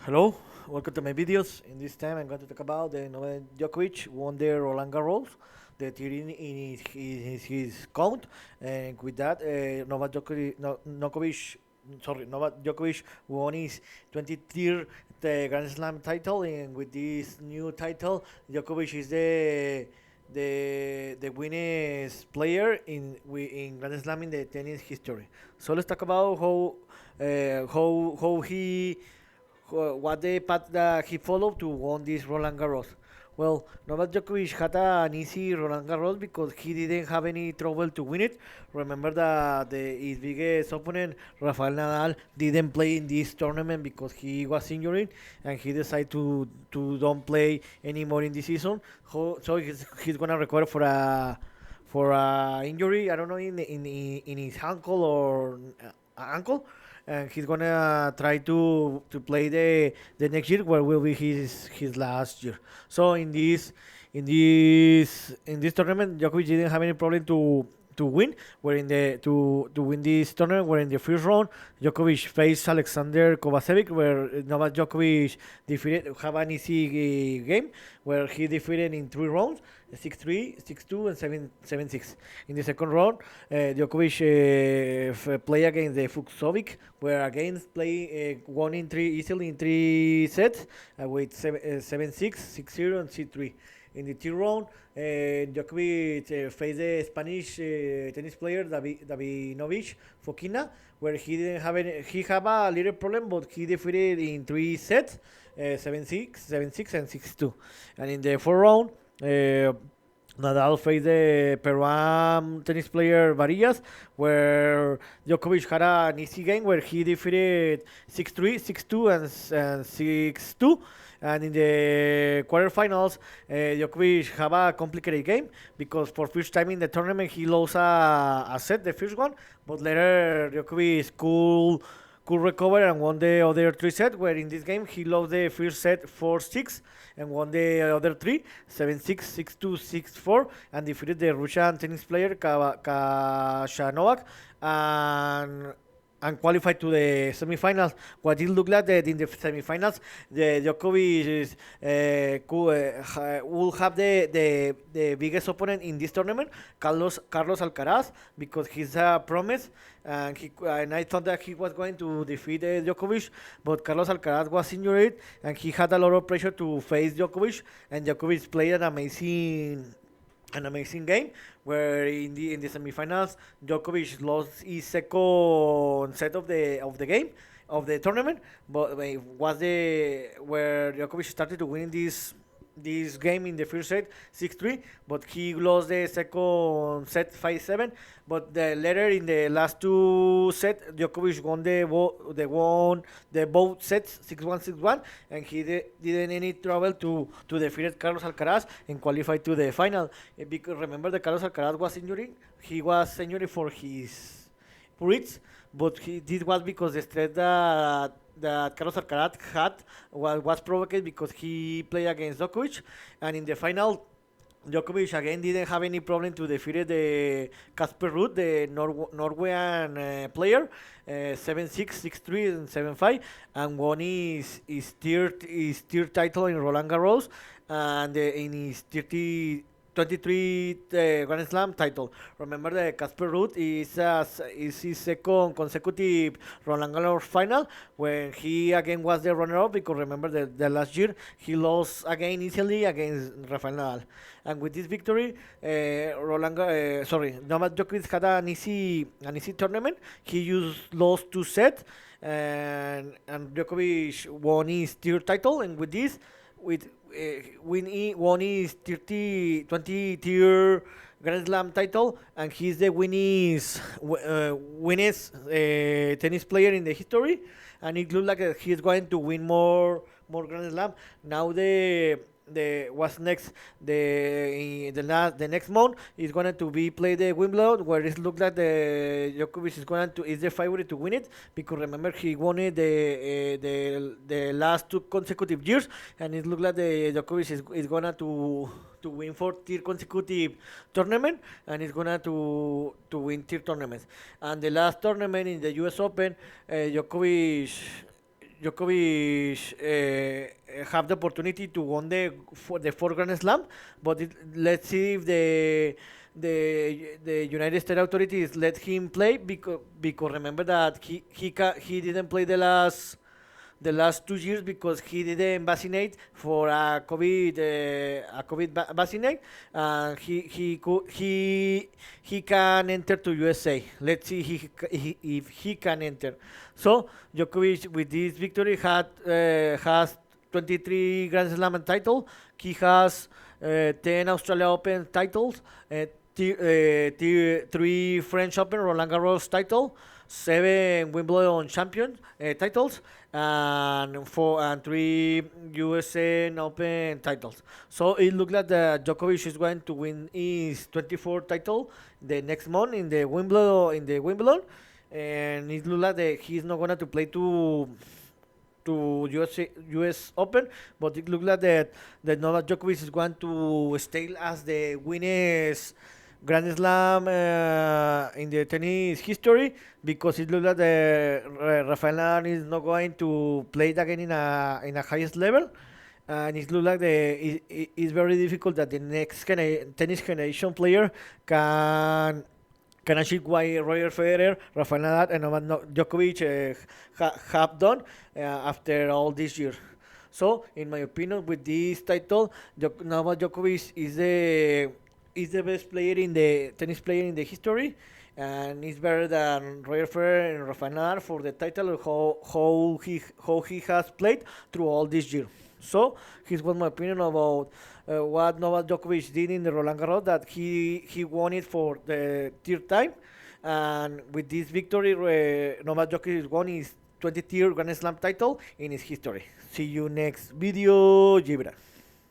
Hello, welcome to my videos. In this time, I'm going to talk about the Novak Djokovic won the Roland Garros, the tier in his count, and with that, Novak Djokovic won his 23rd the Grand Slam title, and with this new title, Djokovic is the winnest player in Grand Slam in the tennis history. So let's talk about how he what the path that he followed to win this Roland Garros. Well, Novak Djokovic had an easy Roland Garros because he didn't have any trouble to win it. Remember that his biggest opponent, Rafael Nadal, didn't play in this tournament because he was injured and he decided to don't play anymore in this season. So he's gonna recover for a injury. I don't know in his ankle or ankle, and he's gonna try to play the next year, where will be his last year. So in this tournament, Djokovic didn't have any problem to win. Where in the to win this tournament, where in the first round, Djokovic faced Alexander Kovacevic, where Novak Djokovic defeated have an easy game, where he defeated in 3 rounds, 6-3, 6-2, and 7-6. In the second round, Djokovic play against the Fuxovic, where again play won in three easily in 3 sets, with 7-6, 6-0, and 6-3. In the third round, Djokovic faced the Spanish tennis player Davidovich Fokina, where he have a little problem, but he defeated in 3 sets, 7-6, 7-6, and 6-2. And in the fourth round, Nadal faced the Peruvian tennis player Varillas, where Djokovic had an easy game where he defeated 6-3, 6-2, and 6-2. And in the quarterfinals, Djokovic have a complicated game because for first time in the tournament he lost a set, the first one, but later Djokovic could recover and won the other 3 sets. Where in this game he lost the first set 4-6 and won the other three 7-6, 6-2, 6-4, and defeated the Russian tennis player Kashanova and qualified to the semifinals. What it looked like that in the semifinals, the Djokovic will have the biggest opponent in this tournament, Carlos Alcaraz, because he's a promise, and I thought that he was going to defeat Djokovic, but Carlos Alcaraz was injured, and he had a lot of pressure to face Djokovic, and Djokovic played an amazing game, where in the semifinals Djokovic lost his second set of the game of the tournament, but it was the where Djokovic started to win this game in the first set 6-3, but he lost the second set 5-7. But later in the last 2 sets, Djokovic won the both sets 6-1, 6-1, and he didn't any trouble to defeat Carlos Alcaraz and qualify to the final. Because remember, the Carlos Alcaraz was injured. He was injured for his ribs, but this was because the stress that Carlos Alcaraz had was provoked because he played against Djokovic, and in the final, Djokovic again didn't have any problem to defeat the Casper Ruud, the Norwegian player, 7-6, 6-3, and 7-5, and won his third title in Roland Garros, and in his 23 Grand Slam title. Remember, the Casper Ruud is his second consecutive Roland Garros final, when he again was the runner-up, because remember the last year he lost again easily against Rafael Nadal. And with this victory, Novak Djokovic had an easy tournament. He lost 2 sets, and Djokovic won his third title, and with this, with won his 20 tier Grand Slam title, and he's the winnest tennis player in the history, and it looks like he's going to win more Grand Slam. Now the what's next, the next month is going to be play the Wimbledon, where it looks like the Djokovic is the favorite to win it, because remember he won it the last 2 consecutive years, and it looks like the Djokovic is gonna to win 4 consecutive tournament, and is gonna to win 3 tournaments. And the last tournament in the U.S. Open, Djokovic Djokovic have the opportunity to win the fourth Grand Slam, but let's see if the United States authorities let him play because remember that he didn't play the last 2 years because he didn't vaccinate for a COVID vaccinate, and he can enter to USA. Let's see if he can enter. So Djokovic with this victory has 23 Grand Slam title. He has 10 Australia Open titles, three French Open, Roland Garros title, seven Wimbledon champion titles, and three USA Open titles. So it looks like that Djokovic is going to win his 24th title the next month in the Wimbledon, and it looks like that he's not going to play to US Open, but it looks like that Novak Djokovic is going to stay as the winners Grand Slam in the tennis history because it looks like Rafael Nadal is not going to play it again in a highest level, and it looks like it's very difficult that the next tennis generation player can achieve what Roger Federer, Rafael Nadal, and Novak Djokovic have done after all this year. So, in my opinion, with this title, Novak Djokovic is the best player in the tennis player in the history, and is better than Roger Federer and Rafael Nadal for the title of how he has played through all this year. So here's what my opinion about what Novak Djokovic did in the Roland Garros, that he won it for the third time, and with this victory, Novak Djokovic won his 23rd Grand Slam title in his history. See you next video, Gibra.